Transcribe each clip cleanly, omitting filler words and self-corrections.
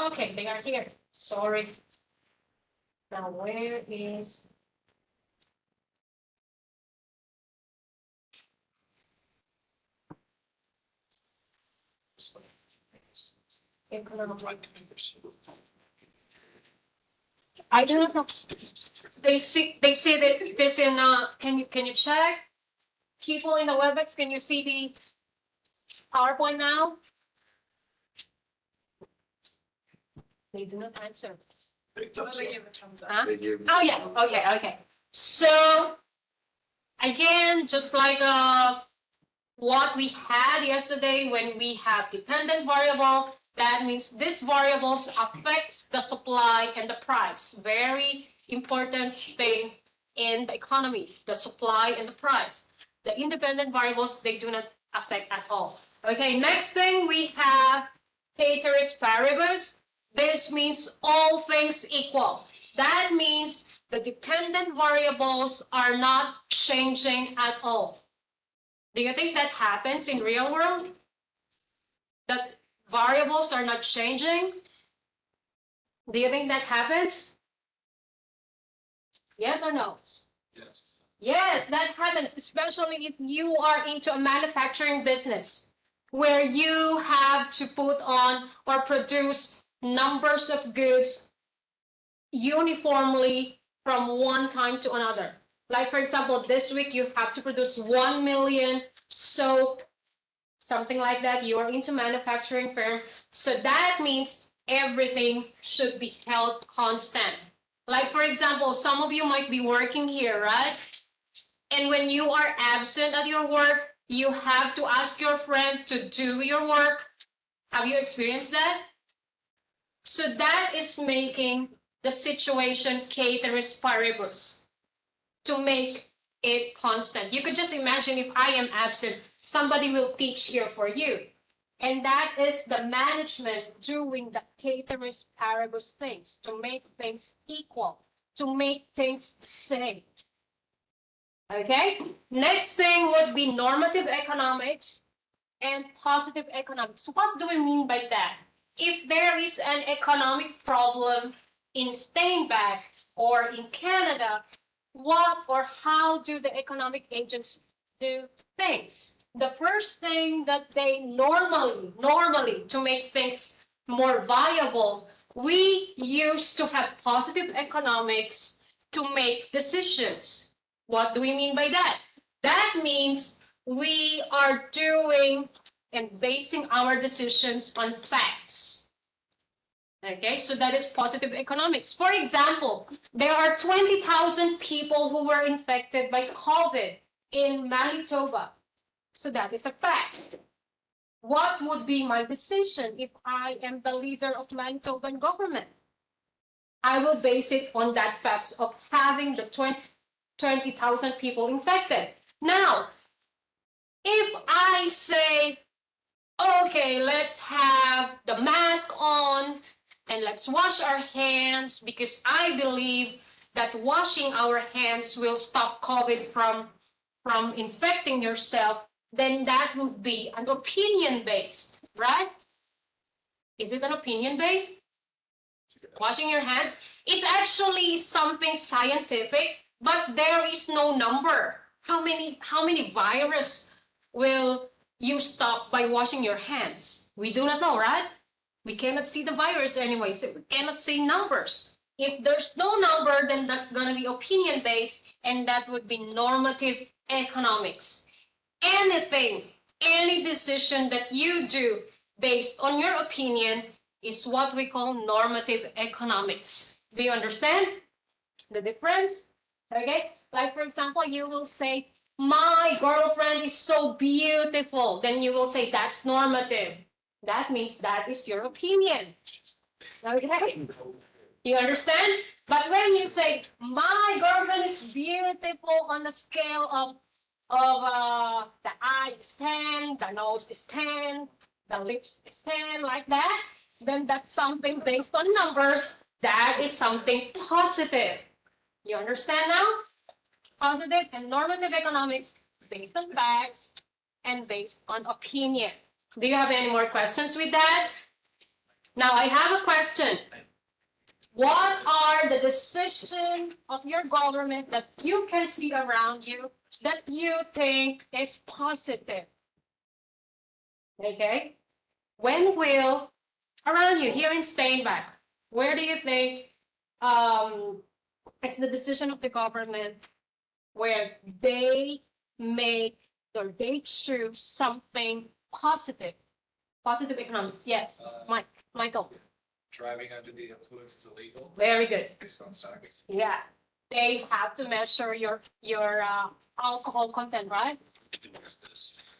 Okay, they are here. Sorry. Now, where is... I don't know. They say that this in can you check? People in the WebEx, can you see the PowerPoint now? They do not answer. Huh? Oh yeah, okay. So again, just like what we had yesterday when we have dependent variable, that means this variables affects the supply and the price. Very important thing in the economy, the supply and the price. The independent variables, they do not affect at all. Okay, next thing we have ceteris paribus. This means all things equal. That means the dependent variables are not changing at all. Do you think that happens in real world? That variables are not changing? Do you think that happens? Yes or no? Yes. Yes, that happens, especially if you are into a manufacturing business where you have to put on or produce numbers of goods uniformly from one time to another. Like, for example, this week you have to produce 1 million soap, something like that. You are into manufacturing firm. So that means everything should be held constant. Like, for example, some of you might be working here, right? And when you are absent at your work, you have to ask your friend to do your work. Have you experienced that? So that is making the situation ceteris paribus, to make it constant. You could just imagine if I am absent, somebody will teach here for you. And that is the management doing the ceteris paribus things, to make things equal, to make things same. Okay, next thing would be normative economics and positive economics. What do we mean by that? If there is an economic problem in Steinbach or in Canada, what or how do the economic agents do things? The first thing that they normally to make things more viable, we used to have positive economics to make decisions. What do we mean by that? That means we are doing and basing our decisions on facts. Okay, so that is positive economics. For example, there are 20,000 people who were infected by COVID in Manitoba. So that is a fact. What would be my decision if I am the leader of Manitoban government? I will base it on that facts of having the 20,000 people infected. Now, if I say, okay, let's have the mask on and let's wash our hands because I believe that washing our hands will stop COVID from infecting yourself, then that would be an opinion-based, right? Is it an opinion-based? Washing your hands? It's actually something scientific, but there is no number. How many virus will you stop by washing your hands? We do not know, right? We cannot see the virus anyway, so we cannot say numbers. If there's no number, then that's going to be opinion-based, and that would be normative economics. Anything, any decision that you do based on your opinion is what we call normative economics. Do you understand the difference? Okay, like for example, you will say, my girlfriend is so beautiful. Then you will say that's normative. That means that is your opinion. Okay, you understand? But when you say, my girlfriend is beautiful on a scale of the eye is 10, the nose is 10, the lips is 10, like that, then that's something based on numbers. That is something positive. You understand now? Positive and normative economics based on facts and based on opinion. Do you have any more questions with that? Now I have a question. What are the decisions of your government that you can see around you that you think is positive? Okay? When will, around you, here in Steinbach, where do you think it's the decision of the government where they make or they choose something positive? Positive economics, yes. Michael. Driving under the influence is illegal Very good. based on science. Yeah, they have to measure your alcohol content, right?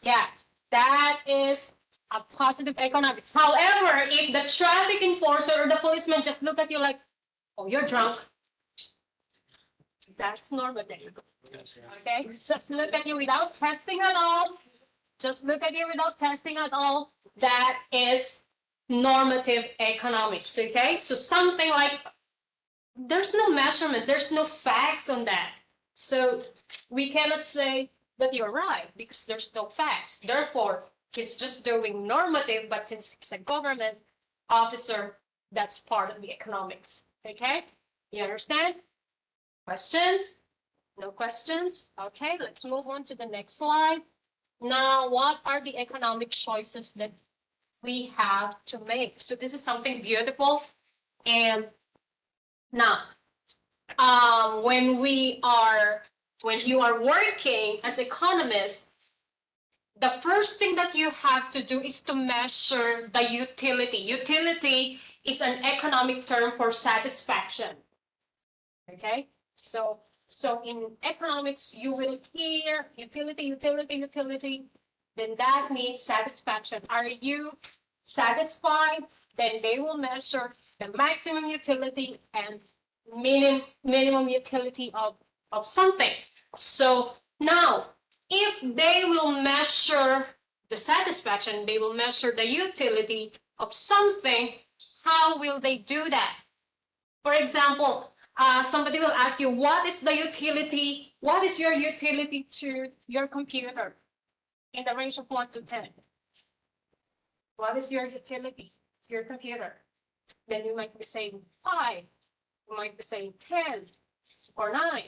Yeah, that is a positive economics. However, if the traffic enforcer or the policeman just look at you like, oh, you're drunk, that's normative. Okay, just look at you without testing at all. Just look at you without testing at all. That is normative economics. Okay, so something like there's no measurement, there's no facts on that. So we cannot say that you're right because there's no facts. Therefore, he's just doing normative, but since he's a government officer, that's part of the economics. Okay? You understand? Questions? No questions? Okay, let's move on to the next slide. Now, what are the economic choices that we have to make? So this is something beautiful. And now, when you are working as economists, the first thing that you have to do is to measure the utility. Utility is an economic term for satisfaction. Okay, so in economics you will hear utility, utility, utility. Then that means satisfaction. Are you satisfied? Then they will measure the maximum utility and minimum utility of something. So now, if they will measure the satisfaction, they will measure the utility of something, how will they do that? For example, somebody will ask you, what is the utility? What is your utility to your computer in the range of 1 to 10? What is your utility to your computer? Then you might be saying 5. You might be saying 10 or 9.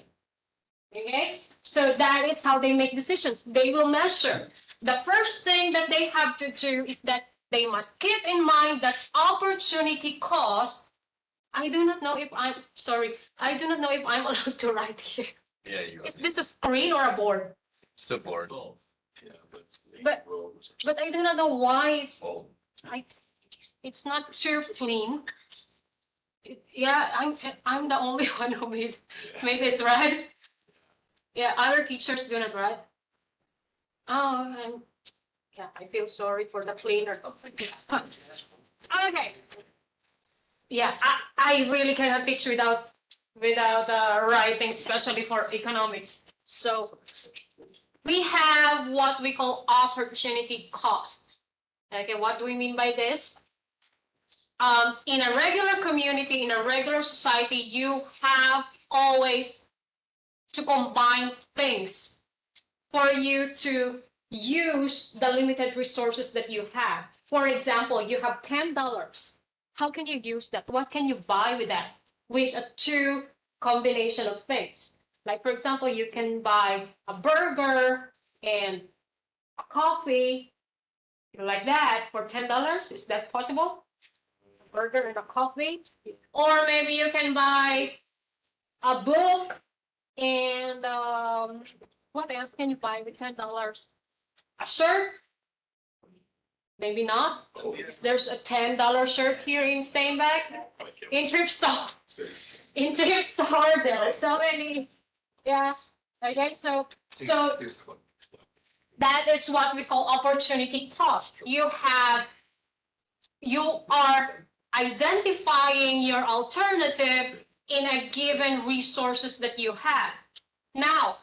Okay, so that is how they make decisions. They will measure. The first thing that they have to do is that they must keep in mind that opportunity cost. I do not know if I'm allowed to write here. Yeah, you are. Is this a screen or a board? It's a board. Yeah, But I do not know why oh. it's not too clean. I'm the only one who made this, right? Yeah, other teachers do not write. Oh, I feel sorry for the cleaner. Okay. Yeah, I really cannot teach without writing, especially for economics. So we have what we call opportunity cost. Okay, what do we mean by this? In a regular community, in a regular society, you have always to combine things for you to use the limited resources that you have. For example, you have $10. How can you use that? What can you buy with that? With a two combination of things. Like, for example, you can buy a burger and a coffee like that for $10. Is that possible? A burger and a coffee. Or maybe you can buy a book and what else can you buy with $10? A shirt? Maybe not. There's a $10 shirt here in Steinbach. In thrift store. In thrift store, there are so many. Yeah. Okay, so that is what we call opportunity cost. You are identifying your alternative in a given resources that you have. Now,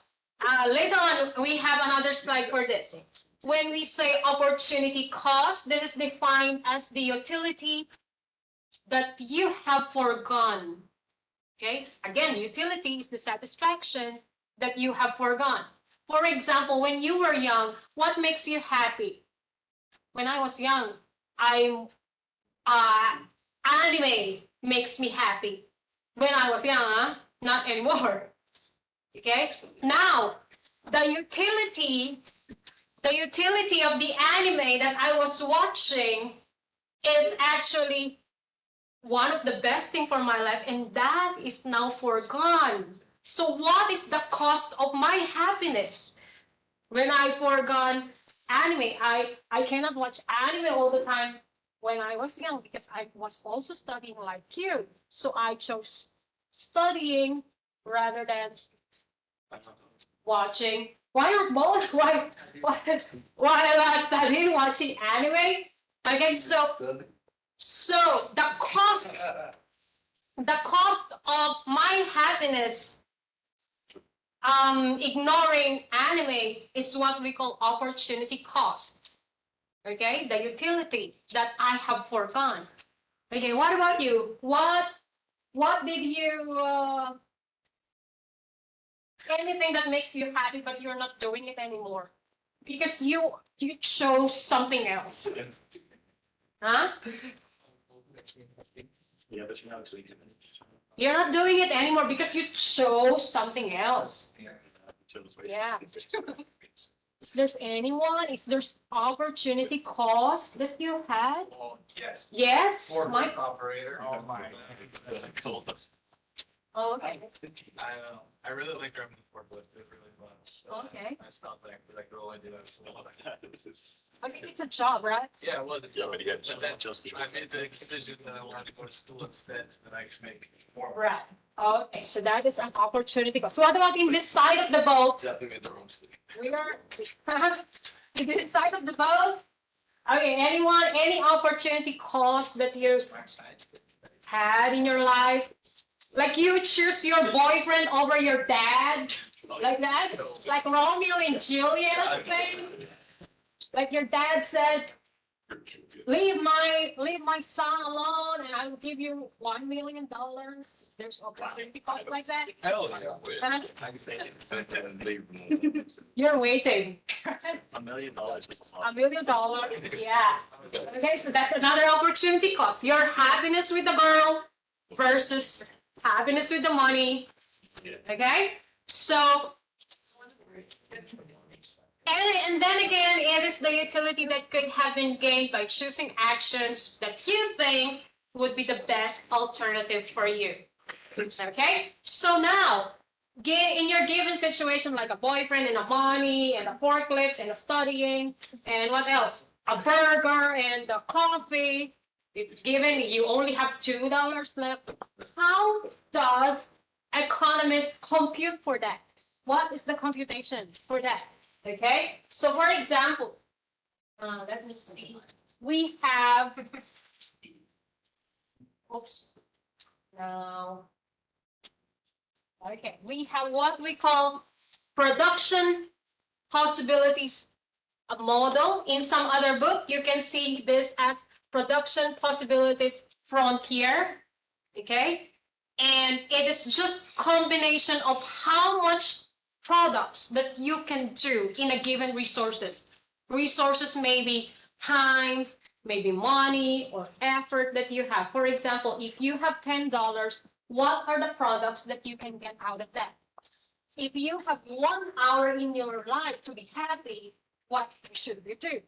later on, we have another slide for this. When we say opportunity cost, this is defined as the utility that you have foregone. Okay, again, utility is the satisfaction that you have foregone. For example, when you were young, what makes you happy? When I was young, anime makes me happy. When I was young, not anymore. Okay? Now, the utility of the anime that I was watching is actually one of the best thing for my life, and that is now forgone. So what is the cost of my happiness? When I forgone anime, I cannot watch anime all the time when I was young because I was also studying like you. So I chose studying rather than watching. Why not both? Why am I studying watching anime? Okay, so the cost of my happiness ignoring anime is what we call opportunity cost. Okay, the utility that I have forgone. Okay, what about you? What did you anything that makes you happy but you're not doing it anymore because you chose something else? Huh? Yeah, but you're not sleeping. You're not doing it anymore because you chose something else. Yeah. Is there anyone? Is there opportunity cost that you had? Oh, yes. Yes. Forklift operator. Oh my. Oh, okay. I really like driving the forklift. It's really fun. So Okay. I stopped there because I could only do that. Okay, it's a job, right? Yeah, it was a Yeah, job. but you had But then just I made the decision that I wanted to go to school instead, so that I could make more. Right. Okay, so that is an opportunity cost. So what about in this side of the boat? Definitely made the wrong decision. We are in this side of the boat. Okay, anyone, any opportunity cost that you had in your life? Like you choose your boyfriend over your dad? Like that? Like Romeo and Juliet thing? Like your dad said, leave my son alone and I will give you $1 million. There's opportunity cost like that? Hell yeah. Huh? $1 You're waiting. million is a $1 lot. million, yeah. Okay, so that's another opportunity cost. Your happiness with the girl versus happiness with the money. Okay, so and then again, it is the utility that could have been gained by choosing actions that you think would be the best alternative for you. Okay, so now in your given situation, like a boyfriend and a money and a forklift and a studying and what else? A burger and a coffee. Given you only have $2 left, how does economists compute for that? What is the computation for that? Okay, so for example, let me see. We have, oops, now. Okay, we have what we call production possibilities model. In some other book, you can see this as production possibilities frontier. Okay, and it is just combination of how much products that you can do in a given resources. Resources may be time, maybe money or effort that you have. For example, if you have $10, what are the products that you can get out of that? If you have 1 hour in your life to be happy, what should you do?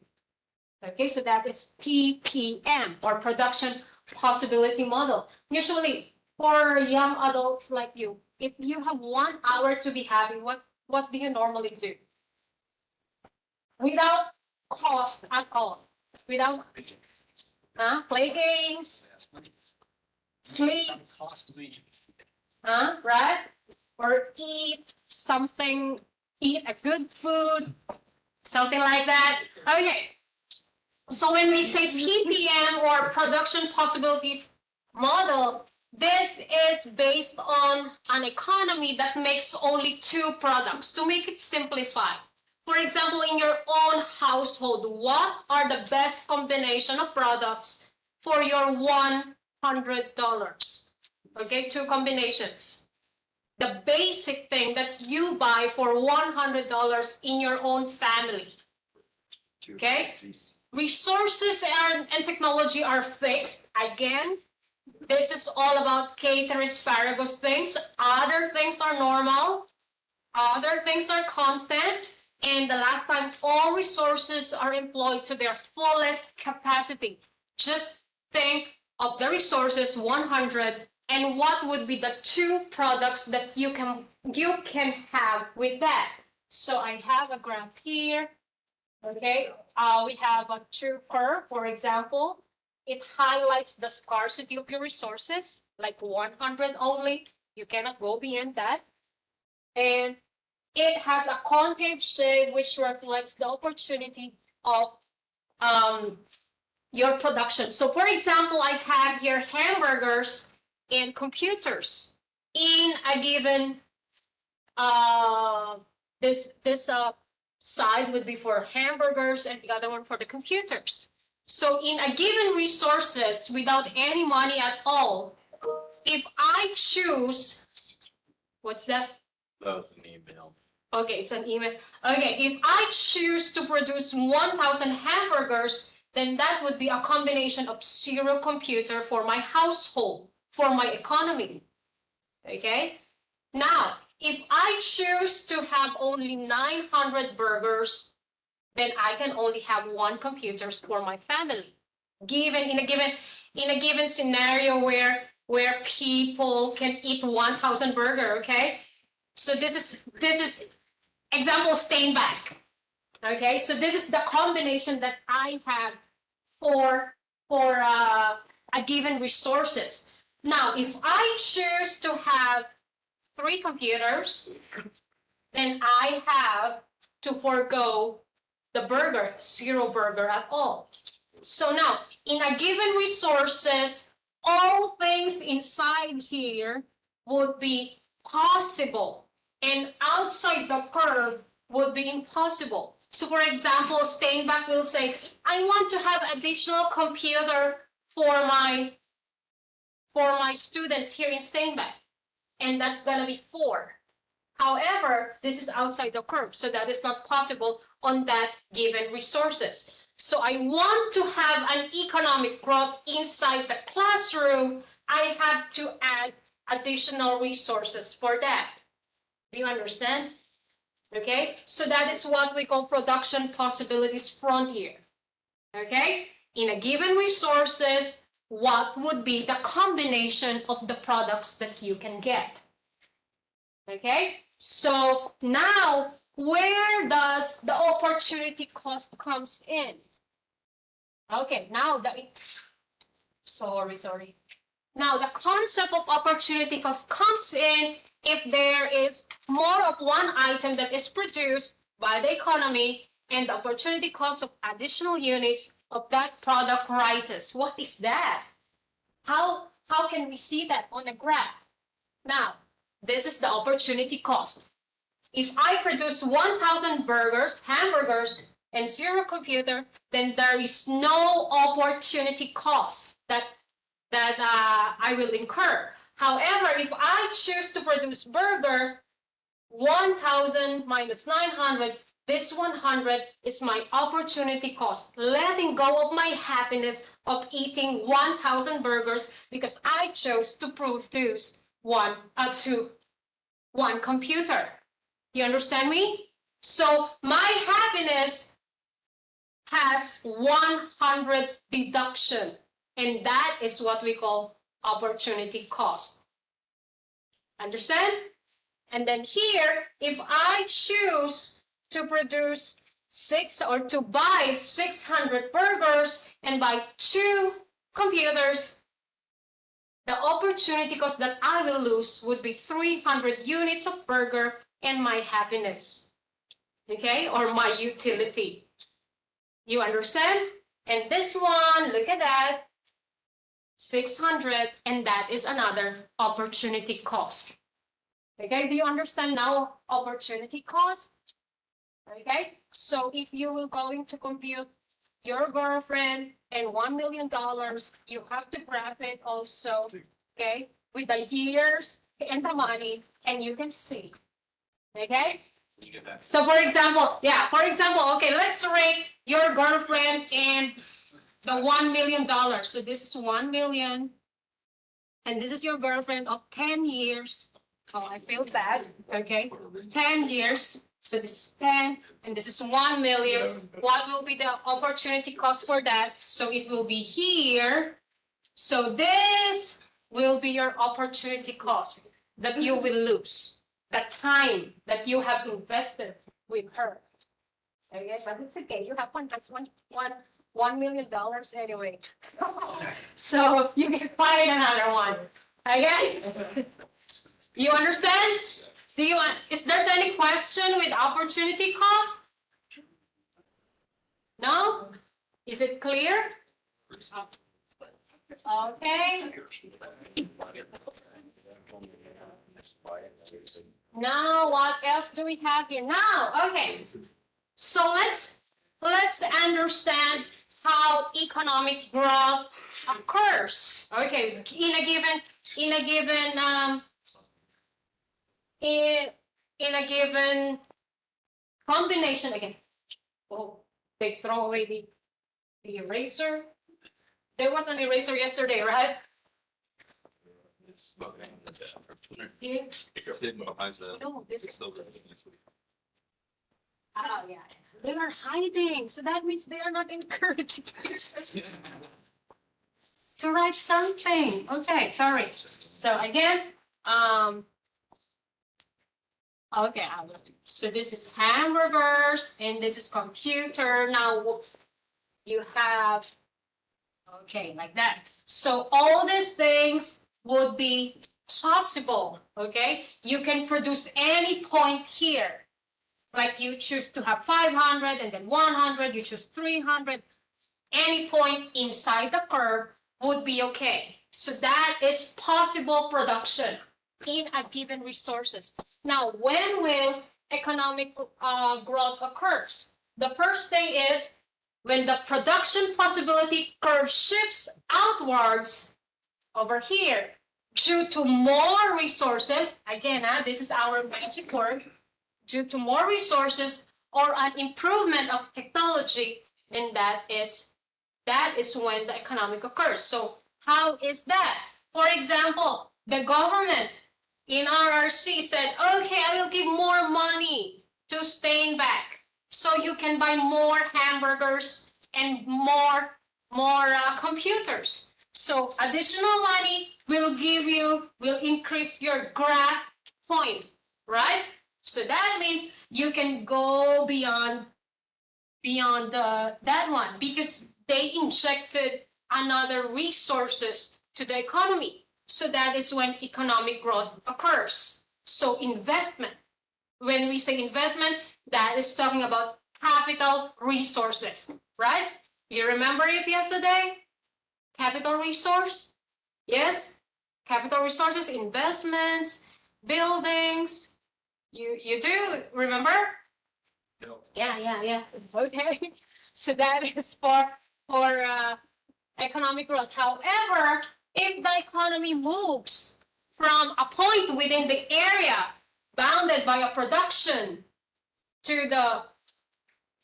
Okay, so that is PPM or production possibility model. Usually for young adults like you, if you have 1 hour to be happy, what do you normally do? Without cost at all. Without play games, sleep, right? Or eat something, eat a good food, something like that. Okay. So when we say PPM or production possibilities model, this is based on an economy that makes only 2 products. To make it simplified, for example, in your own household, what are the best combination of products for your $100? Okay, 2 combinations. The basic thing that you buy for $100 in your own family. Okay? Resources and technology are fixed. Again, This is all about ceteris paribus things. Other things are normal. Other things are constant. And the last time, all resources are employed to their fullest capacity. Just think of the resources 100 and what would be the two products that you can have with that. So I have a graph here. Okay, we have a two curve, for example. It highlights the scarcity of your resources, like 100 only. You cannot go beyond that. And it has a concave shape which reflects the opportunity of your production. So for example, I have here hamburgers and computers in a given this side would be for hamburgers and the other one for the computers. So in a given resources without any money at all, if I choose, what's that? That was an email. Okay, it's an email. Okay, if I choose to produce 1,000 hamburgers, then that would be a combination of zero computer for my household, for my economy. Okay? Now, if I choose to have only 900 burgers, then I can only have one computer for my family. Given in a given scenario where people can eat 1,000 burger, okay? So this is example staying back. Okay, so this is the combination that I have for a given resources. Now, if I choose to have 3 computers, then I have to forego the burger, 0 burger at all. So now, in a given resources, all things inside here would be possible, and outside the curve would be impossible. So for example, Steinbach will say, I want to have additional computer for my students here in Steinbach, and that's gonna be 4. However, this is outside the curve, so that is not possible on that given resources. So I want to have an economic growth inside the classroom. I have to add additional resources for that. Do you understand? Okay, so that is what we call production possibilities frontier. Okay, in a given resources, what would be the combination of the products that you can get? Okay, so now where does the opportunity cost comes in? Okay, now sorry. Now the concept of opportunity cost comes in if there is more of one item that is produced by the economy and the opportunity cost of additional units of that product rises. What is that? How can we see that on a graph? Now, this is the opportunity cost. If I produce 1,000 hamburgers, and 0 computer, then there is no opportunity cost that I will incur. However, if I choose to produce burger, 1,000 minus 900, this 100 is my opportunity cost, letting go of my happiness of eating 1,000 burgers because I chose to produce one computer. You understand me? So my happiness has 100 deduction, and that is what we call opportunity cost. Understand? And then here, if I choose to produce to buy 600 burgers and buy 2 computers, the opportunity cost that I will lose would be 300 units of burger and my happiness, okay, or my utility. You understand? And this one, look at that, 600, and that is another opportunity cost. Okay, do you understand now opportunity cost? Okay, so if you will going to compute your girlfriend and $1 million, you have to graph it also, okay, with the years and the money, and you can see. Okay? So for example, okay, let's rate your girlfriend and the $1 million. So this is 1 million. and this is your girlfriend of 10 years. Oh, I feel bad. Okay. 10 years. So this is 10 and this is 1 million. What will be the opportunity cost for that? So it will be here. So this will be your opportunity cost that you will lose. The time that you have invested with her. Okay, but it's okay. You have $1 million anyway. So you can find another one. Okay? You understand? Do you want? Is there any question with opportunity cost? No? Is it clear? Okay. Now, what else do we have here? Now, okay. So let's understand how economic growth occurs. Okay, in a given combination again. Oh, they throw away the eraser. There was an eraser yesterday, right? Here. No, this is. Oh, yeah. They are hiding. So that means they are not encouraging users to write something. Okay, sorry. So again, okay, so this is hamburgers and this is computer. Now you have, okay, like that. So all these things would be possible, okay? You can produce any point here. Like you choose to have 500 and then 100, you choose 300. Any point inside the curve would be okay. So that is possible production in a given resources. Now, when will economic growth occurs? The first thing is when the production possibility curve shifts outwards over here due to more resources. Again, this is our magic word. Due to more resources or an improvement of technology, then that is when the economic occurs. So how is that? For example, the government in RRC said, okay, I will give more money to staying back so you can buy more hamburgers and more computers. So additional money will increase your graph point, right? So that means you can go beyond that one because they injected another resources to the economy. So that is when economic growth occurs. So investment, when we say investment, that is talking about capital resources, right? You remember it yesterday? Capital resource? Yes? Capital resources, investments, buildings. You do remember? No. Yeah. Okay. So that is for economic growth. However, if the economy moves from a point within the area bounded by a production to the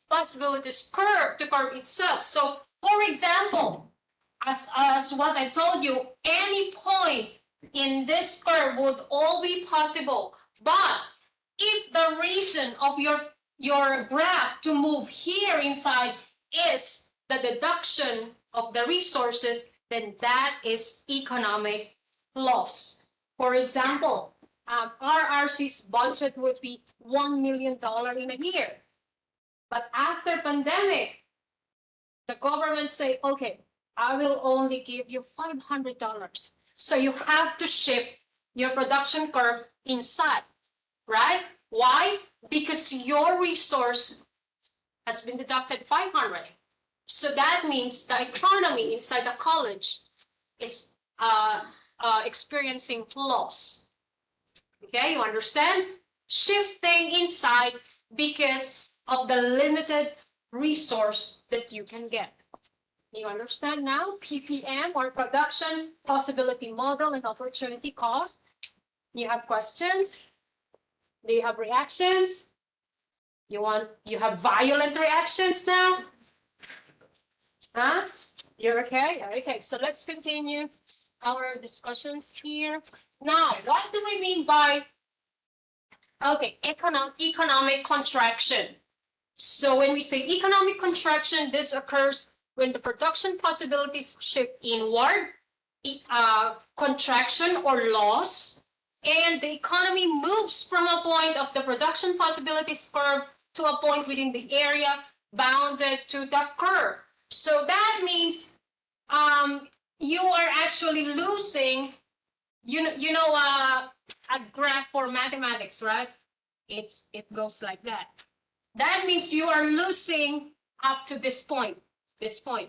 possibilities curve to curve itself. So, for example, as what I told you, any point in this curve would all be possible, but if the reason of your graph to move here inside is the deduction of the resources, then that is economic loss. For example, RRC's budget would be $1 million in a year. But after pandemic, the government say, okay, I will only give you $500. So you have to shift your production curve inside. Right? Why? Because your resource has been deducted 500. So that means the economy inside the college is experiencing loss. Okay, you understand? Shifting inside because of the limited resource that you can get. You understand now? PPM or production possibility model and opportunity cost. You have questions? Do you have reactions? You have violent reactions now? Huh? You're okay? Okay, so let's continue our discussions here. Now, what do we mean by economic contraction? So when we say economic contraction, this occurs when the production possibilities shift inward, contraction or loss, and the economy moves from a point of the production possibilities curve to a point within the area bounded to the curve. So that means you are actually losing, a graph for mathematics, right? It goes like that. That means you are losing up to this point. This point.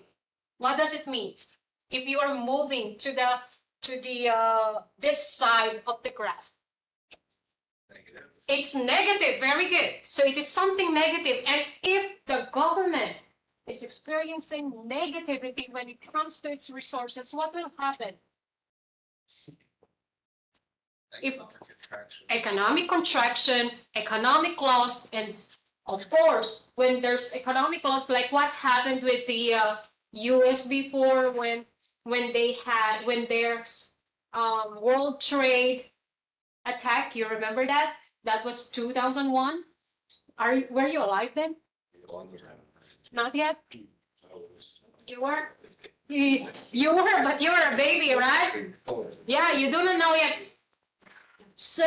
What does it mean? If you are moving to the this side of the graph, Negative. it's negative. Very good. So it is something negative. And if the government is experiencing negativity when it comes to its resources, what will happen? If economic contraction, economic loss, and of course, when there's economic loss, like what happened with the U.S. before, when there's world trade attack, you remember that? That was 2001. Were you alive then? Not yet. You were. You were, but you were a baby, right? Yeah, you do not know yet. So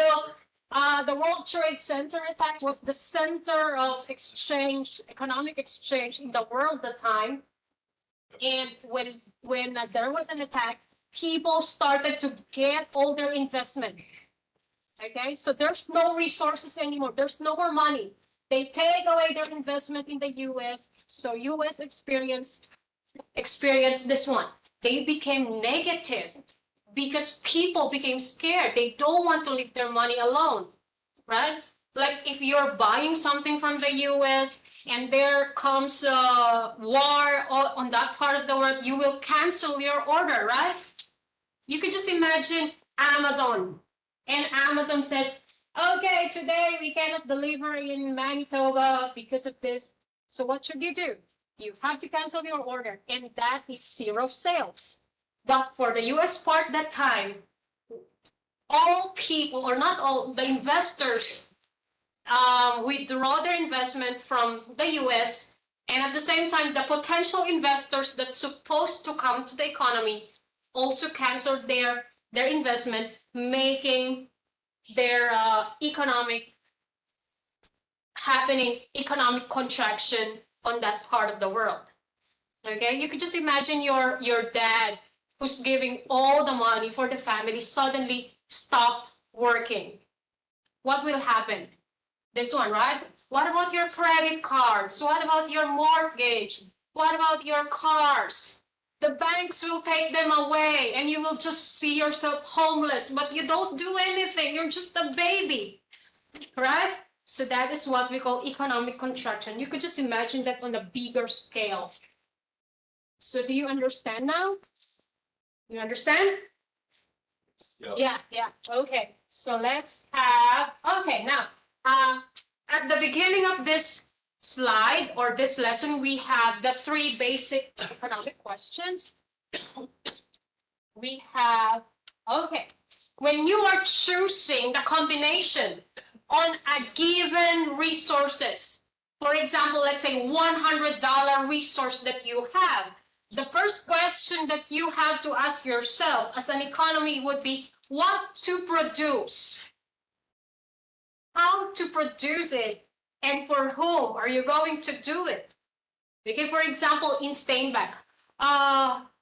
the World Trade Center attack was the center of exchange, economic exchange in the world at the time. And when there was an attack, people started to get all their investment. Okay, so there's no resources anymore. There's no more money. They take away their investment in the U.S. So U.S. experienced this one. They became negative because people became scared. They don't want to leave their money alone, right? Like if you're buying something from the U.S. and there comes a war on that part of the world, you will cancel your order, right? You could just imagine Amazon. And Amazon says, okay, today we cannot deliver in Manitoba because of this. So what should you do? You have to cancel your order, and that is zero sales. But for the US part that time, all people, or not all, the investors withdraw their investment from the US, and at the same time, the potential investors that's supposed to come to the economy also canceled their investment, making their economic contraction on that part of the world. Okay, you could just imagine your dad who's giving all the money for the family suddenly stop working. What will happen? This one, right? What about your credit cards? What about your mortgage? What about your cars? The banks will take them away and you will just see yourself homeless, but you don't do anything. You're just a baby, right? So that is what we call economic contraction. You could just imagine that on a bigger scale. So do you understand now? You understand? Yeah. Okay. So let's have, okay, now, at the beginning of this slide or this lesson, we have the 3 basic economic questions. We have, okay, when you are choosing the combination on a given resources, for example, let's say $100 resource that you have, the first question that you have to ask yourself as an economy would be what to produce, how to produce it, and for whom are you going to do it? Okay, for example, in Steinbeck,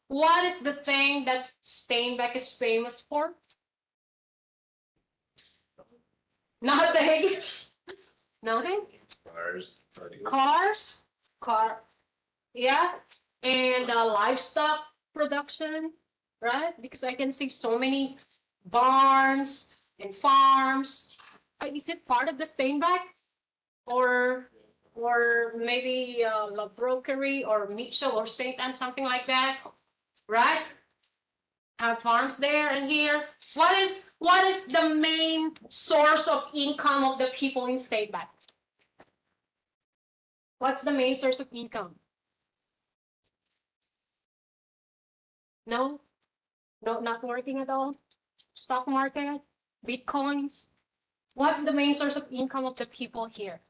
what is the thing that Steinbeck is famous for? Nothing. Nothing? Cars. Yeah. And livestock production, right? Because I can see so many barns and farms. Is it part of the Steinbeck? Or maybe La Brokery or Mitchell or St. Anne, something like that, right? Have farms there and here. What is the main source of income of the people in Steinbeck? What's the main source of income? No? No, not working at all? Stock market, Bitcoins? What's the main source of income of the people here?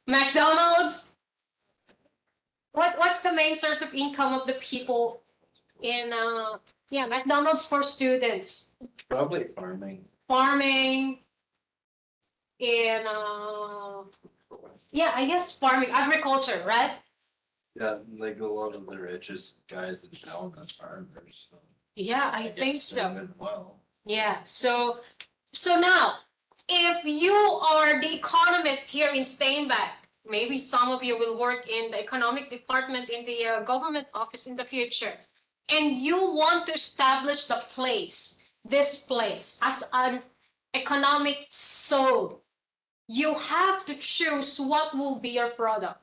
McDonald's? What's the main source of income of the people in yeah, McDonald's for students? Probably farming. Farming in yeah, I guess farming, agriculture, right? Yeah, like a lot of the richest guys in town are farmers. So Yeah, I guess think they're so. doing well. Yeah, so now, if you are the economist here in Steinbach, maybe some of you will work in the economic department in the government office in the future, and you want to establish this place, as an economic zone, you have to choose what will be your product.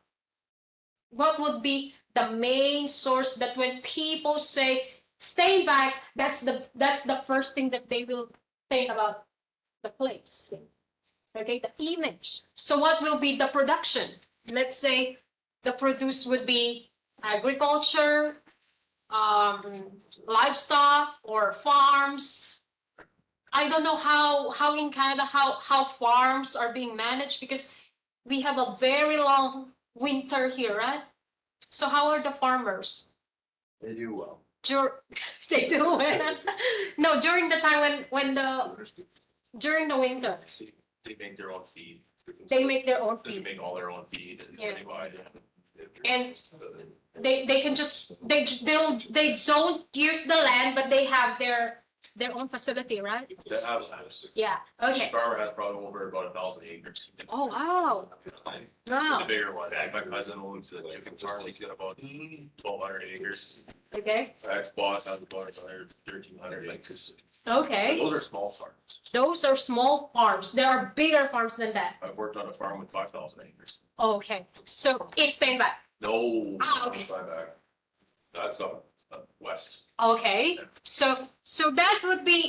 What would be the main source that when people say Steinbach, that's the first thing that they will think about the place. Okay, the image. So what will be the production? Let's say the produce would be agriculture, livestock, or farms. I don't know how in Canada how farms are being managed, because we have a very long winter here, right? So how are the farmers? They do well. They do it. No, during the time during the winter, They make their own feed. they make their own They feed. make all their own feed and Yeah. they buy it. And they can just they don't use the land, but they have their own facility, right? They have. Yeah. Each Okay. farmer has probably over about 1,000 acres. Oh wow. The Wow. bigger one, my cousin owns a chicken farm, he's got about 1,200 acres. Okay. My ex-boss has about another 1,300 acres. Okay. Those are small farms. Those are small farms. There are bigger farms than that. I've worked on a farm with 5,000 acres. Okay. So it's staying back. No. Ah, okay. Not back. That's up west. Okay. So that would be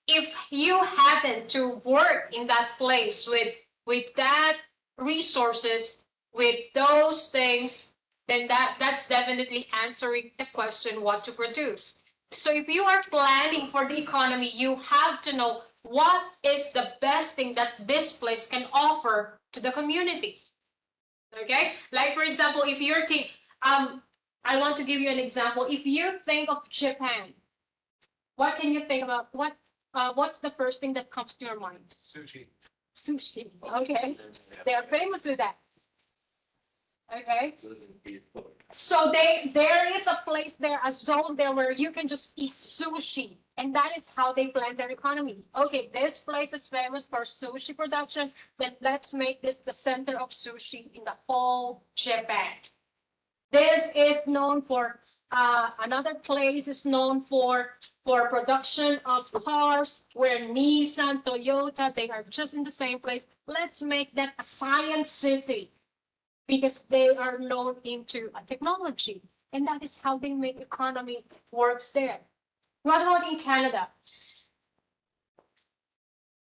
if you happen to work in that place with that resources, with those things, then that's definitely answering the question what to produce. So if you are planning for the economy, you have to know what is the best thing that this place can offer to the community. Okay, like for example, if you're I want to give you an example. If you think of Japan, what can you think about? What's the first thing that comes to your mind? Sushi. Sushi. Okay, they are famous with that. Okay, so there is a place there, a zone there where you can just eat sushi, and that is how they plan their economy. Okay, this place is famous for sushi production, then let's make this the center of sushi in the whole Japan. This is known for another place is known for production of cars, where Nissan, Toyota, they are just in the same place. Let's make that a science city, because they are known into technology, and that is how they make economy works there. What about in Canada?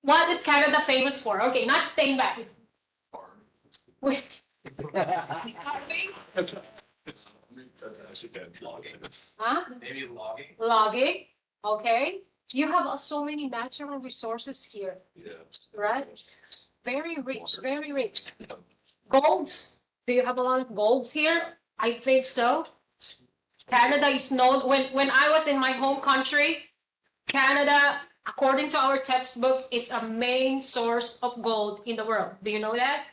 What is Canada famous for? Okay, not staying back. Farm. Huh? Maybe logging. Logging. Okay. You have so many natural resources here, Yeah. right? Very rich, very rich. Golds. Do you have a lot of golds here? I think so. Canada is known, when I was in my home country, Canada, according to our textbook, is a main source of gold in the world. Do you know that?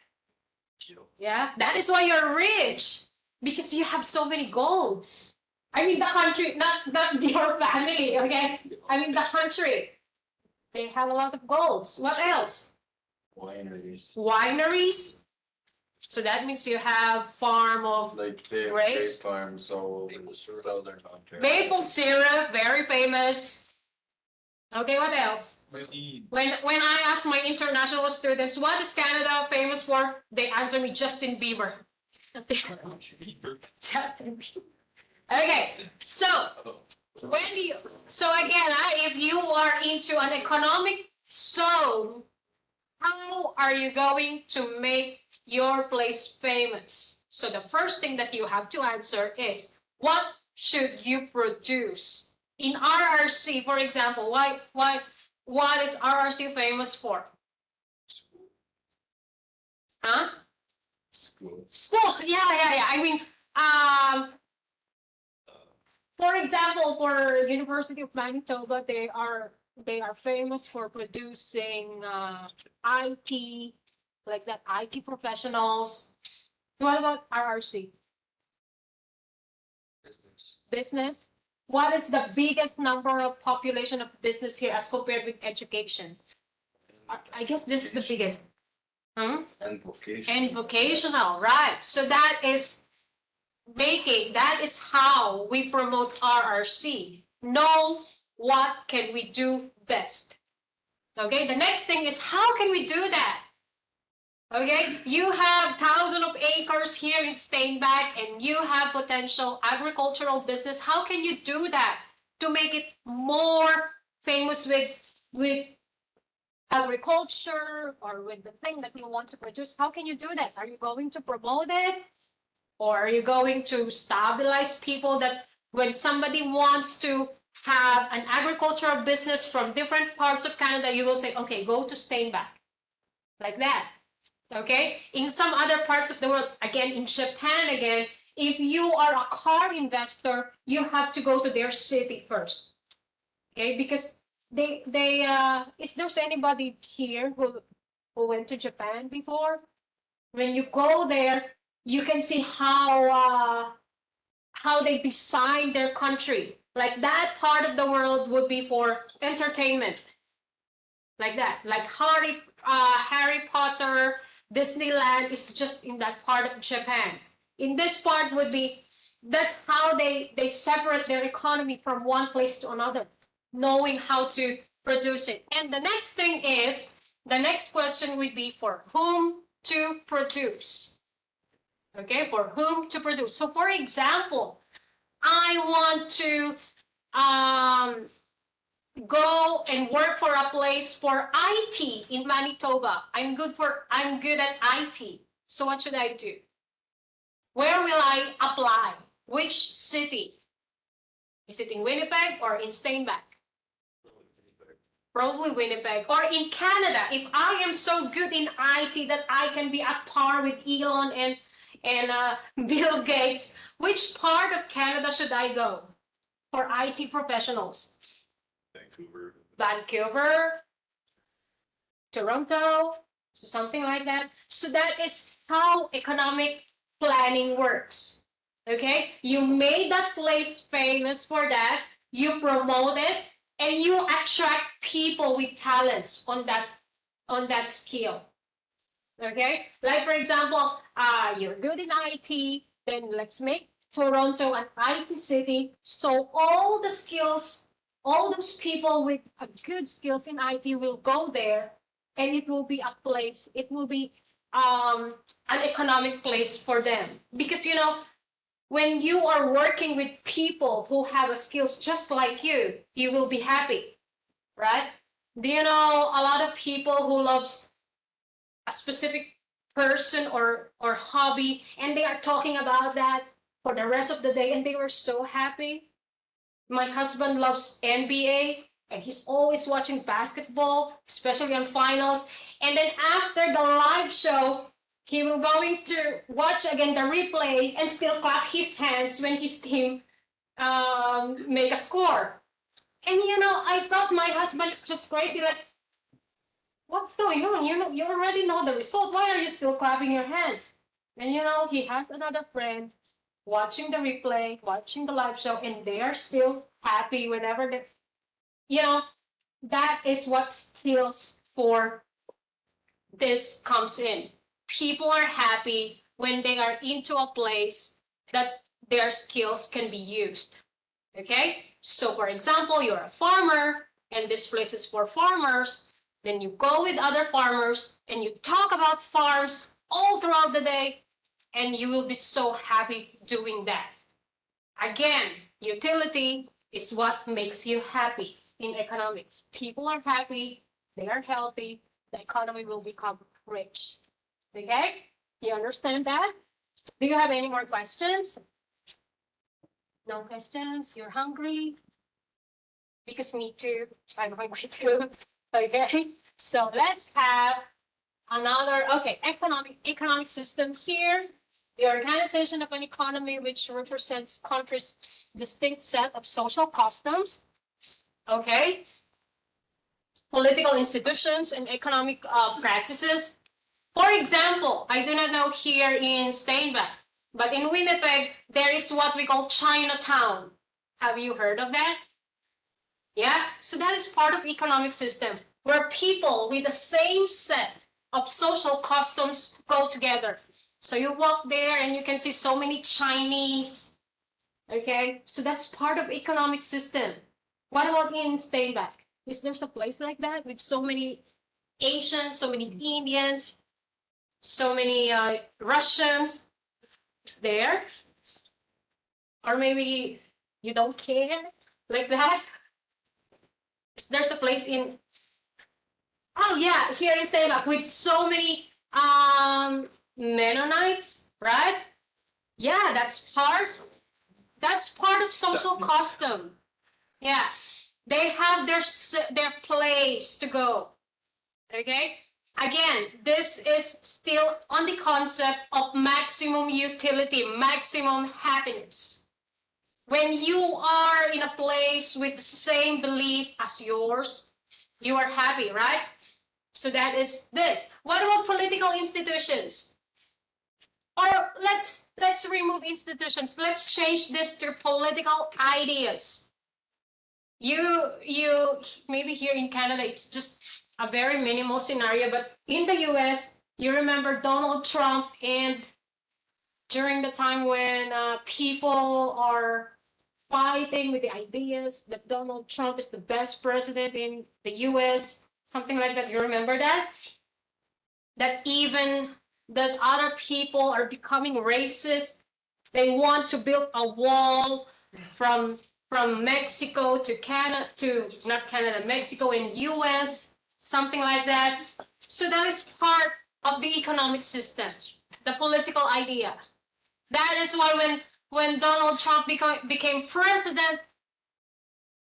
Yeah, that is why you're rich, because you have so many golds. I mean the country, not your family, okay? I mean the country. They have a lot of golds. What else? Wineries. Wineries. So that means you have farm of Like they have Grapes? grape farms all over the southern Ontario. maple syrup, very famous. Okay, what else? Maybe. When I ask my international students, what is Canada famous for? They answer me Justin Bieber. Justin Bieber. Okay, so again, if you are into an economic zone, how are you going to make your place famous? So the first thing that you have to answer is, what should you produce? In RRC, for example, what is RRC famous for? Huh? School. School. Yeah. I mean, for example, for University of Manitoba, they are famous for producing IT, like that, IT professionals. What about RRC? Business. What is the biggest number of population of business here as compared with education? I guess this is the biggest. Hmm? And vocation. And vocational, right? So that is how we promote RRC. Know what can we do best. Okay, the next thing is, how can we do that? Okay, you have thousands of acres here in Steinbach and you have potential agricultural business. How can you do that to make it more famous with agriculture or with the thing that you want to produce? How can you do that? Are you going to promote it? Or are you going to stabilize people that when somebody wants to have an agricultural business from different parts of Canada, you will say, okay, go to Steinbach, like that. Okay, in some other parts of the world, again, in Japan, again, if you are a car investor, you have to go to their city first. Okay, because is there anybody here who went to Japan before? When you go there, you can see how they design their country. Like that part of the world would be for entertainment, like that. Like Harry Potter, Disneyland is just in that part of Japan. In this part would be, that's how they separate their economy from one place to another, knowing how to produce it. And the next question would be, for whom to produce. Okay, for whom to produce. So for example, I want to go and work for a place for IT in Manitoba. I'm good at IT. So what should I do? Where will I apply? Which city? Is it in Winnipeg or in Steinbach? Probably Winnipeg. Or in Canada, if I am so good in IT that I can be at par with Elon and Bill Gates, which part of Canada should I go for IT professionals? Vancouver, Toronto, so something like that. So that is how economic planning works. Okay, you made that place famous for that, you promote it, and you attract people with talents on that skill. Okay, like for example, you're good in IT, then let's make Toronto an IT city. So all those people with good skills in IT will go there, and it will be a place. It will be an economic place for them, because when you are working with people who have skills just like you will be happy, right? Do you know a lot of people who loves a specific person or hobby, and they are talking about that for the rest of the day, and they were so happy? My husband loves NBA, and he's always watching basketball, especially on finals. And then after the live show, he will going to watch again the replay and still clap his hands when his team make a score. And I thought my husband is just crazy. Like, what's going on? You already know the result. Why are you still clapping your hands? And he has another friend watching the replay, watching the live show, and they are still happy whenever that is what skills for this comes in. People are happy when they are into a place that their skills can be used. Okay? So for example, you're a farmer and this place is for farmers, then you go with other farmers and you talk about farms all throughout the day, and you will be so happy doing that. Again, utility is what makes you happy in economics. People are happy, they are healthy, the economy will become rich. Okay? You understand that? Do you have any more questions? No questions? You're hungry? Because me too. I'm hungry too. Okay. So let's have another, okay, economic system here. The organization of an economy which represents countries' distinct set of social customs. Okay. Political institutions and economic practices. For example, I do not know here in Steinbach, but in Winnipeg, there is what we call Chinatown. Have you heard of that? Yeah, so that is part of economic system where people with the same set of social customs go together. So you walk there and you can see so many Chinese. Okay, so that's part of economic system. What about in Steinbach? Is there a place like that with so many Asians, so many Indians, so many Russians? Is there? Or maybe you don't care like that? There's a place in, oh yeah, here in Steinbach with so many Mennonites, right? Yeah, that's part of social custom. Yeah, they have their place to go. Okay, again, this is still on the concept of maximum utility, maximum happiness. When you are in a place with the same belief as yours, you are happy, right? So that is this. What about political institutions? Or let's remove institutions. Let's change this to political ideas. You maybe here in Canada it's just a very minimal scenario, but in the US, you remember Donald Trump, and during the time when people are fighting with the ideas that Donald Trump is the best president in the US, something like that. You remember that? That even that other people are becoming racist. They want to build a wall from Mexico to Canada, to not Canada, Mexico and US, something like that. So that is part of the economic system, the political idea. That is why when Donald Trump became president,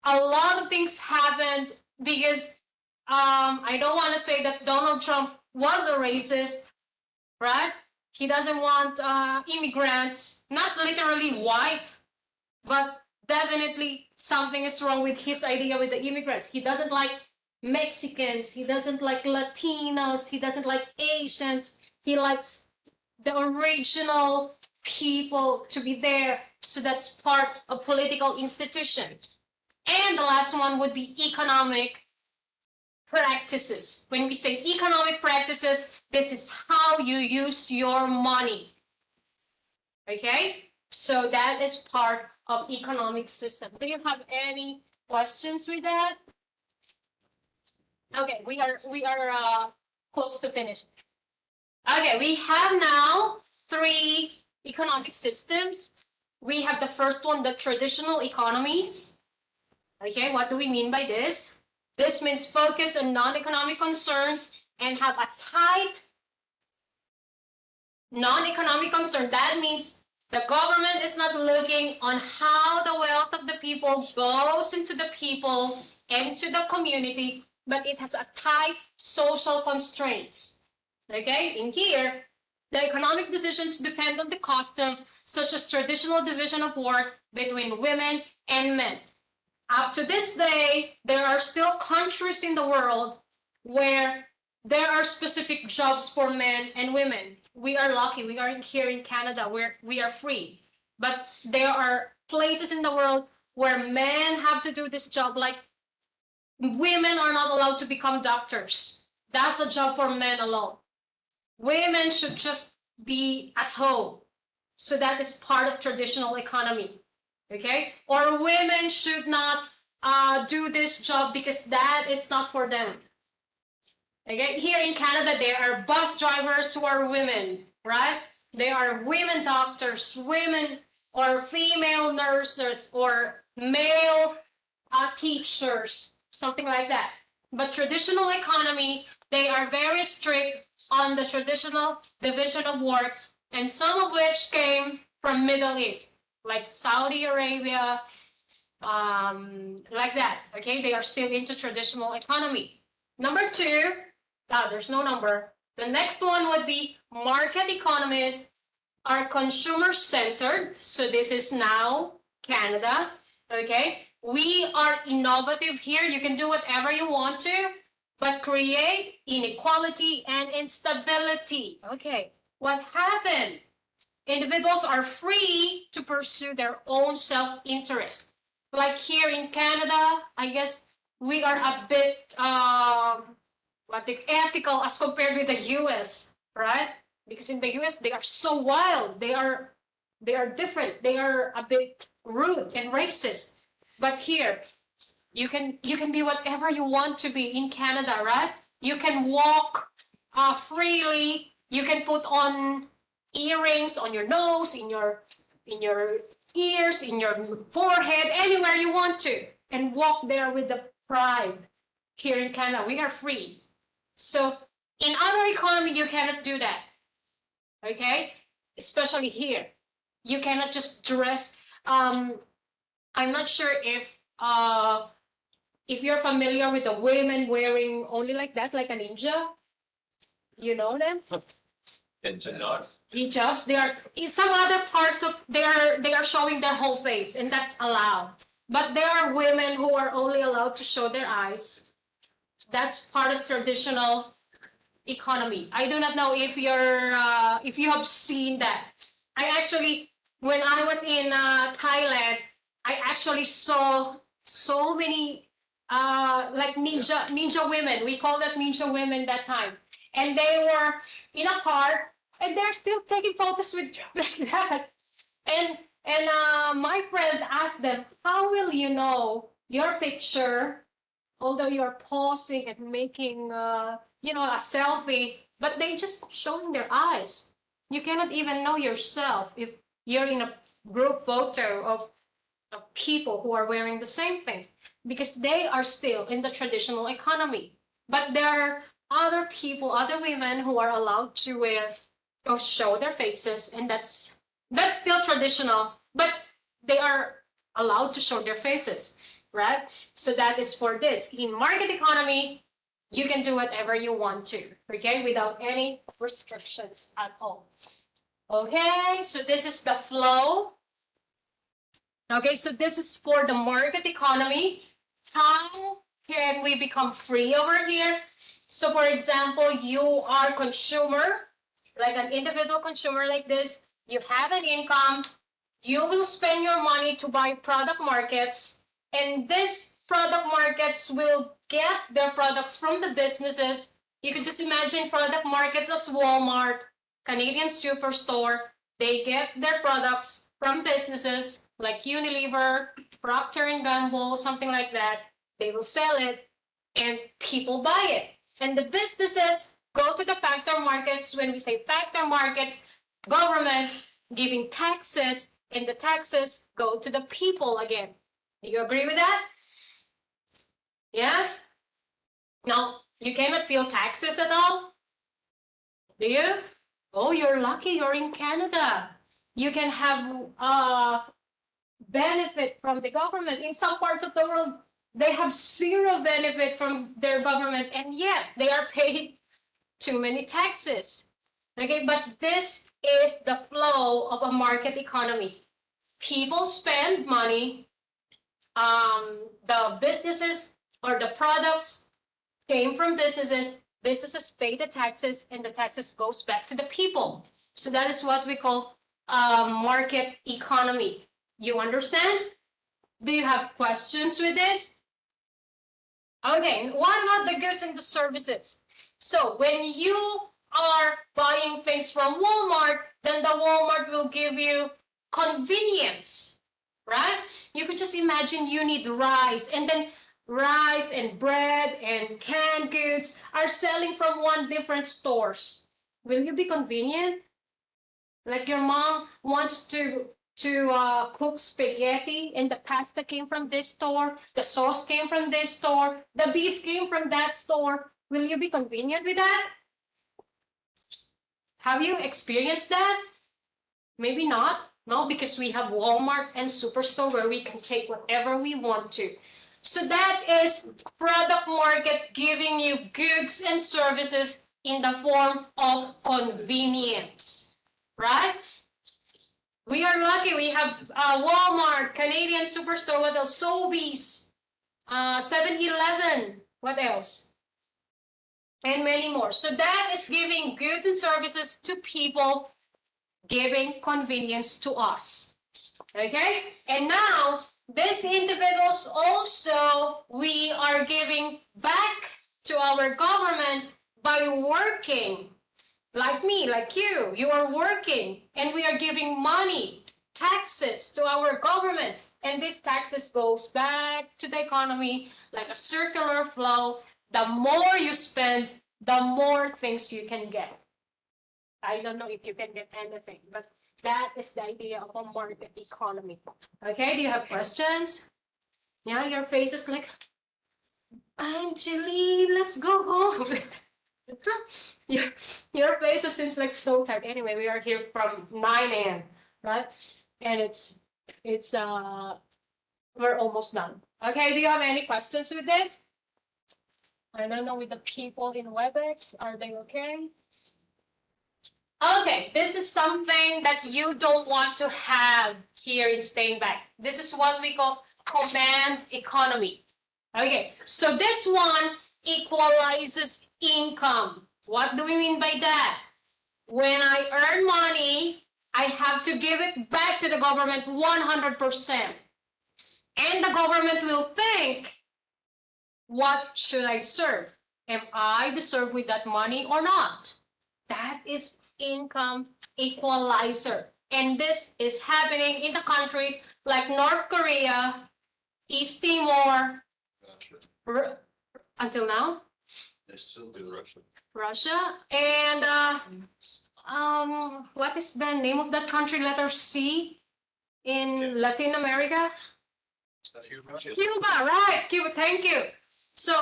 a lot of things happened because I don't want to say that Donald Trump was a racist, right? He doesn't want immigrants, not literally white, but definitely something is wrong with his idea with the immigrants. He doesn't like Mexicans, he doesn't like Latinos, he doesn't like Asians. He likes the original people to be there. So that's part of political institution. And the last one would be economic practices. When we say economic practices, this is how you use your money. Okay? So that is part of economic system. Do you have any questions with that? Okay, we are close to finish. Okay, we have now 3 economic systems. We have the first one, the traditional economies. Okay, what do we mean by this? This means focus on non-economic concerns and have a tight non-economic concern. That means the government is not looking on how the wealth of the people goes into the people and to the community, but it has a tight social constraints. Okay, in here, the economic decisions depend on the custom, such as traditional division of work between women and men. Up to this day, there are still countries in the world where there are specific jobs for men and women. We are lucky. We are here in Canada where we are free. But there are places in the world where men have to do this job. Like women are not allowed to become doctors. That's a job for men alone. Women should just be at home. So that is part of traditional economy. Okay? Or women should not do this job because that is not for them. Okay? Here in Canada, there are bus drivers who are women, right? There are women doctors, women or female nurses, or male teachers, something like that. But traditional economy, they are very strict on the traditional division of work and some of which came from Middle East, like Saudi Arabia, like that. Okay, they are still into traditional economy. Number two, there's no number. The next one would be market economies are consumer centered. So this is now Canada. Okay, we are innovative here. You can do whatever you want to, but create inequality and instability. Okay, what happened? Individuals are free to pursue their own self-interest. Like here in Canada, I guess we are a bit ethical as compared with the US, right? Because in the US they are so wild. They are different. They are a bit rude and racist. But here, you can be whatever you want to be in Canada, right? You can walk freely. You can put on earrings on your nose, in your ears, in your forehead, anywhere you want to, and walk there with the pride. Here in Canada, we are free. So in other economy, you cannot do that. Okay, especially here, you cannot just dress. I'm not sure if you're familiar with the women wearing only like that, like a ninja. You know them? And hijabs. Hijabs. They are in some other parts of they are showing their whole face, and that's allowed. But there are women who are only allowed to show their eyes. That's part of traditional economy. I do not know if if you have seen that. I actually, when I was in Thailand, I actually saw so many like ninja women. We call that ninja women that time, and they were in a car, and they're still taking photos with like that. And my friend asked them, "How will you know your picture?" Although you're pausing and making a selfie, but they just showing their eyes. You cannot even know yourself if you're in a group photo of people who are wearing the same thing, because they are still in the traditional economy. But there are other people, other women who are allowed to wear or show their faces, and that's still traditional, but they are allowed to show their faces, right? So that is for this. In market economy, you can do whatever you want to, okay, without any restrictions at all. Okay, so this is the flow. Okay, so this is for the market economy. How can we become free over here? So for example, you are a consumer, like an individual consumer like this. You have an income. You will spend your money to buy product markets, and these product markets will get their products from the businesses. You can just imagine product markets as Walmart, Canadian Superstore. They get their products from businesses like Unilever, Procter and Gamble, something like that. They will sell it, and people buy it. And the businesses go to the factor markets. When we say factor markets, government giving taxes, and the taxes go to the people again. Do you agree with that? Yeah? Now, you cannot feel taxes at all? Do you? Oh, you're lucky you're in Canada. You can have benefit from the government. In some parts of the world, they have zero benefit from their government, and yet they are paid too many taxes. Okay, but this is the flow of a market economy. People spend money. The businesses or the products came from businesses. Businesses pay the taxes, and the taxes goes back to the people. So that is what we call market economy. You understand? Do you have questions with this? Okay, what about the goods and the services? So when you are buying things from Walmart, then the Walmart will give you convenience, right? You could just imagine you need rice, and then rice and bread and canned goods are selling from one different stores. Will you be convenient? Like your mom wants to cook spaghetti, and the pasta came from this store, the sauce came from this store, the beef came from that store. Will you be convenient with that? Have you experienced that? Maybe not. No, because we have Walmart and Superstore where we can take whatever we want to. So that is product market giving you goods and services in the form of convenience, right? We are lucky. We have Walmart, Canadian Superstore, what else? Sobeys, 7-Eleven, what else? And many more. So that is giving goods and services to people, giving convenience to us. Okay? And now, these individuals also, we are giving back to our government by working. Like me, like you are working, and we are giving money, taxes to our government. And this taxes goes back to the economy like a circular flow. The more you spend, the more things you can get. I don't know if you can get anything, but that is the idea of a market economy. Okay, do you have questions? Yeah, your face is like, Angeline, let's go home. your, your face seems like so tired. Anyway, we are here from 9 a.m., right? And it's we're almost done. Okay, do you have any questions with this? I don't know with the people in WebEx, are they okay? Okay, this is something that you don't want to have here in Staying Back. This is what we call command economy. Okay, so this one equalizes income. What do we mean by that? When I earn money, I have to give it back to the government 100%. And the government will think, what should I serve? Am I deserved with that money or not? That is income equalizer. And this is happening in the countries like North Korea, East Timor, until now, They're still doing Russia. Russia, and what is the name of that country? Letter C in Latin America. Cuba, right? Cuba, thank you. So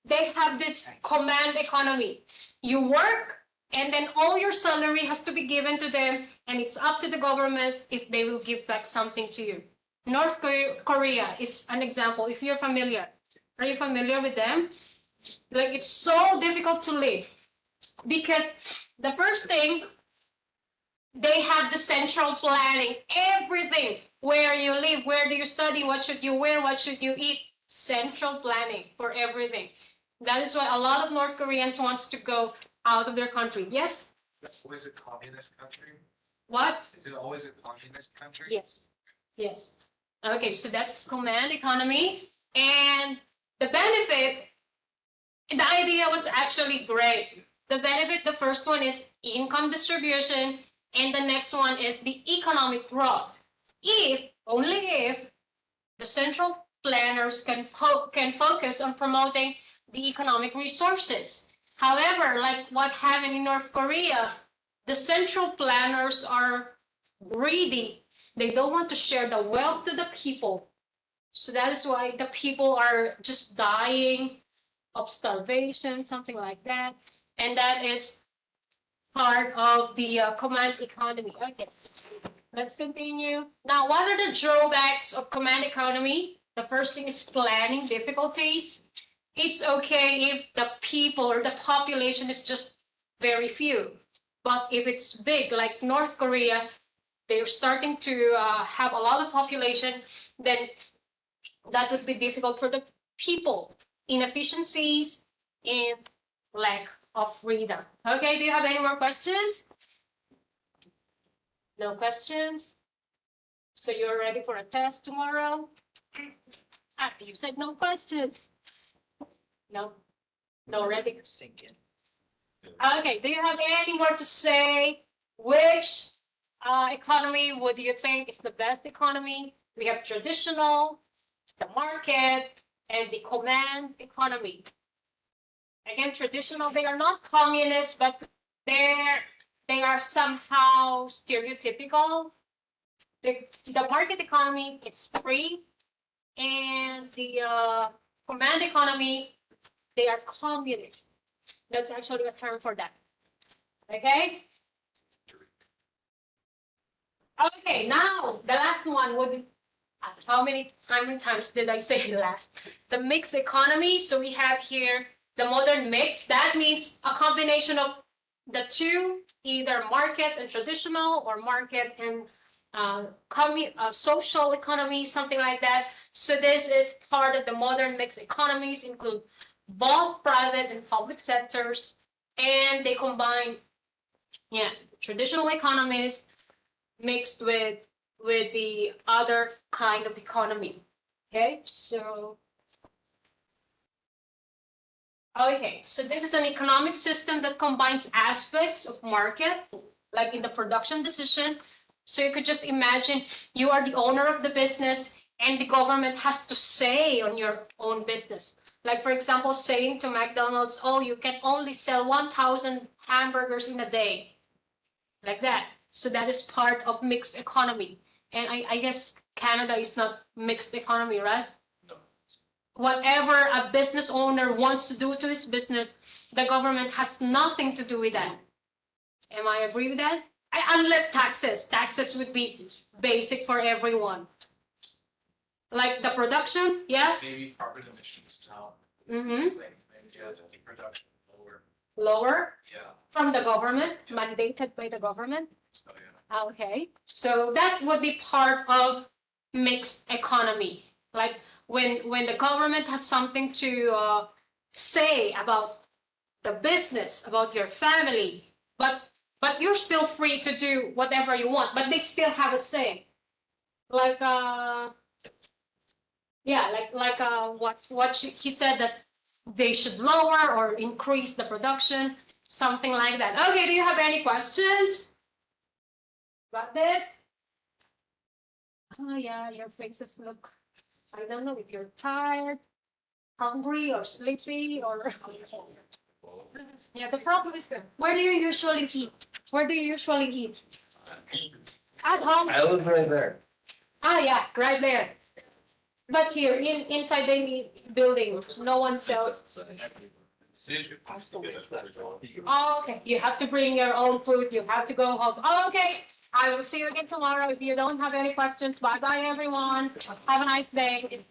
they have this command economy. You work, and then all your salary has to be given to them, and it's up to the government if they will give back something to you. North Korea is an example. If you're familiar, are you familiar with them? Like, it's so difficult to live because the first thing, they have the central planning, everything, where you live, where do you study, what should you wear, what should you eat, central planning for everything. That is why a lot of North Koreans wants to go out of their country. Yes? That's always a communist country? What? Is it always a communist country? Yes. Yes. Okay, so that's command economy. And the benefit, the idea was actually great. The benefit, the first one is income distribution, and the next one is the economic growth. If, only if, the central planners can focus on promoting the economic resources. However, like what happened in North Korea, the central planners are greedy. They don't want to share the wealth to the people. So that is why the people are just dying of starvation, something like that. And that is part of the command economy. Okay, let's continue. Now, what are the drawbacks of command economy? The first thing is planning difficulties. It's okay if the people or the population is just very few. But if it's big, like North Korea, they're starting to have a lot of population, then that would be difficult for the people. Inefficiencies and lack of freedom. Okay, do you have any more questions? No questions? So you're ready for a test tomorrow? Ah, you said no questions. No? No, ready? Okay, do you have any more to say? Which economy would you think is the best economy? We have traditional, the market, and the command economy. Again, traditional, they are not communist, but they are somehow stereotypical. The market economy, it's free, and the command economy, they are communist. That's actually a term for that. Okay? Okay, now the last one would be, how many times did I say last? The mixed economy. So we have here the modern mix. That means a combination of the two, either market and traditional or market and social economy, something like that. So this is part of the modern mixed economies, include both private and public sectors, and they combine, yeah, traditional economies mixed with the other kind of economy. Okay, so this is an economic system that combines aspects of market, like in the production decision. So you could just imagine you are the owner of the business and the government has to say on your own business. Like, for example, saying to McDonald's, oh, you can only sell 1,000 hamburgers in a day, like that. So that is part of mixed economy. And I guess Canada is not mixed economy, right? No. Whatever a business owner wants to do to his business, the government has nothing to do with that. Am I agree with that? Unless taxes. Taxes would be basic for everyone. Like the production, yeah? Maybe carbon emissions, Mm-hmm. like maybe the production lower. Lower Yeah. from the government, mandated by the government. So yeah. Okay, so that would be part of mixed economy. Like when the government has something to say about the business, about your family, but you're still free to do whatever you want, but they still have a say. Like yeah, what he said that they should lower or increase the production, something like that. Okay, do you have any questions about this? Oh yeah, your faces look, I don't know if you're tired, hungry, or sleepy, or yeah. The problem is, where do you usually eat? Where do you usually eat? At home. I live right there. Ah yeah, right there. But here inside the building, no one sells. Decision. Oh, okay. You have to bring your own food. You have to go home. Oh, okay. I will see you again tomorrow. If you don't have any questions, bye bye everyone. Have a nice day.